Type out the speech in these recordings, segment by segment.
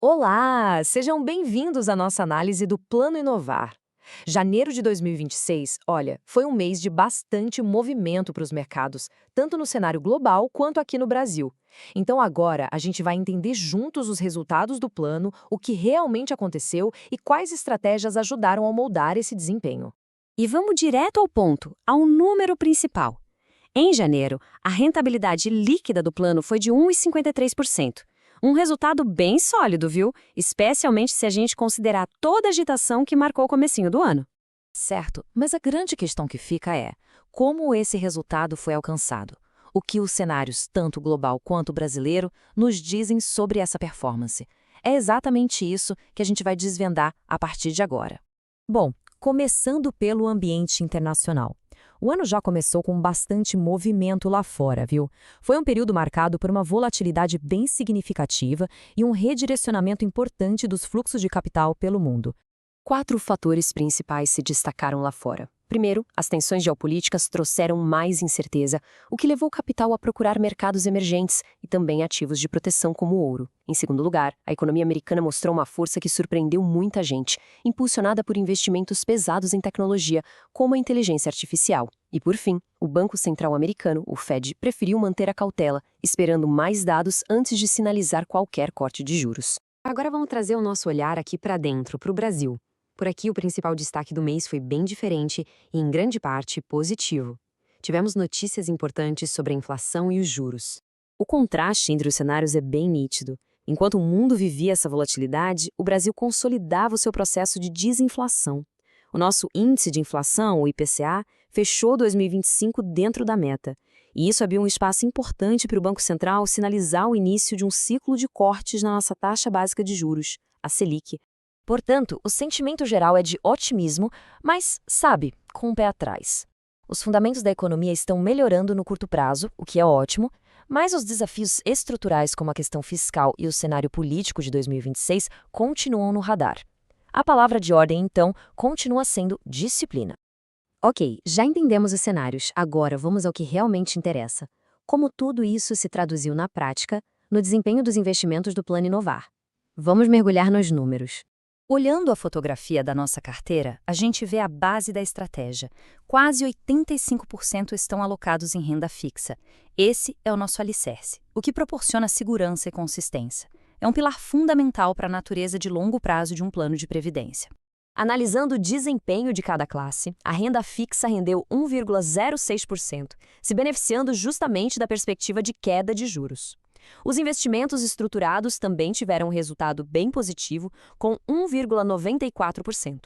Olá, sejam bem-vindos à nossa análise do Plano Inovar. Janeiro de 2026, olha, foi um mês de bastante movimento para os mercados, tanto no cenário global quanto aqui no Brasil. Então agora a gente vai entender juntos os resultados do plano, o que realmente aconteceu e quais estratégias ajudaram a moldar esse desempenho. E vamos direto ao ponto, ao número principal. Em janeiro, a rentabilidade líquida do plano foi de 1,53%. Um resultado bem sólido, viu? Especialmente se a gente considerar toda a agitação que marcou o comecinho do ano. Certo, mas a grande questão que fica é como esse resultado foi alcançado. O que os cenários, tanto global quanto brasileiro, nos dizem sobre essa performance. É exatamente isso que a gente vai desvendar a partir de agora. Bom, começando pelo ambiente internacional. O ano já começou com bastante movimento lá fora, viu? Foi um período marcado por uma volatilidade bem significativa e um redirecionamento importante dos fluxos de capital pelo mundo. Quatro fatores principais se destacaram lá fora. Primeiro, as tensões geopolíticas trouxeram mais incerteza, o que levou o capital a procurar mercados emergentes e também ativos de proteção como o ouro. Em segundo lugar, a economia americana mostrou uma força que surpreendeu muita gente, impulsionada por investimentos pesados em tecnologia, como a inteligência artificial. E por fim, o Banco Central americano, o Fed, preferiu manter a cautela, esperando mais dados antes de sinalizar qualquer corte de juros. Agora vamos trazer o nosso olhar aqui para dentro, para o Brasil. Por aqui, o principal destaque do mês foi bem diferente e, em grande parte, positivo. Tivemos notícias importantes sobre a inflação e os juros. O contraste entre os cenários é bem nítido. Enquanto o mundo vivia essa volatilidade, o Brasil consolidava o seu processo de desinflação. O nosso índice de inflação, o IPCA, fechou 2025 dentro da meta. E isso abriu um espaço importante para o Banco Central sinalizar o início de um ciclo de cortes na nossa taxa básica de juros, a Selic. Portanto, o sentimento geral é de otimismo, mas, sabe, com o pé atrás. Os fundamentos da economia estão melhorando no curto prazo, o que é ótimo, mas os desafios estruturais como a questão fiscal e o cenário político de 2026 continuam no radar. A palavra de ordem, então, continua sendo disciplina. Ok, já entendemos os cenários, agora vamos ao que realmente interessa. Como tudo isso se traduziu na prática, no desempenho dos investimentos do Plano Inovar. Vamos mergulhar nos números. Olhando a fotografia da nossa carteira, a gente vê a base da estratégia. Quase 85% estão alocados em renda fixa. Esse é o nosso alicerce, o que proporciona segurança e consistência. É um pilar fundamental para a natureza de longo prazo de um plano de previdência. Analisando o desempenho de cada classe, a renda fixa rendeu 1,06%, se beneficiando justamente da perspectiva de queda de juros. Os investimentos estruturados também tiveram um resultado bem positivo, com 1,94%.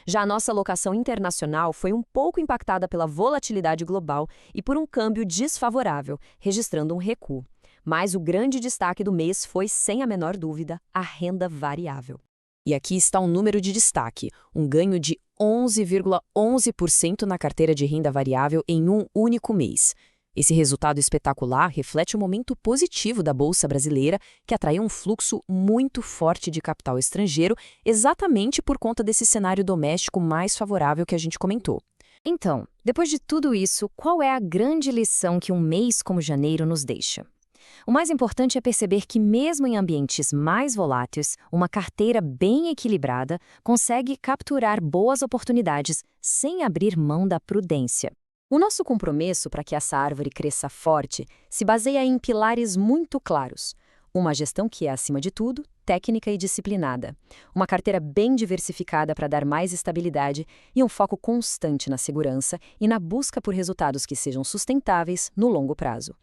Já a nossa alocação internacional foi um pouco impactada pela volatilidade global e por um câmbio desfavorável, registrando um recuo. Mas o grande destaque do mês foi, sem a menor dúvida, a renda variável. E aqui está um número de destaque, um ganho de 11,11% na carteira de renda variável em um único mês. Esse resultado espetacular reflete o momento positivo da Bolsa Brasileira, que atraiu um fluxo muito forte de capital estrangeiro, exatamente por conta desse cenário doméstico mais favorável que a gente comentou. Então, depois de tudo isso, qual é a grande lição que um mês como janeiro nos deixa? O mais importante é perceber que, mesmo em ambientes mais voláteis, uma carteira bem equilibrada consegue capturar boas oportunidades sem abrir mão da prudência. O nosso compromisso para que essa árvore cresça forte se baseia em pilares muito claros. Uma gestão que é, acima de tudo, técnica e disciplinada. Uma carteira bem diversificada para dar mais estabilidade e um foco constante na segurança e na busca por resultados que sejam sustentáveis no longo prazo.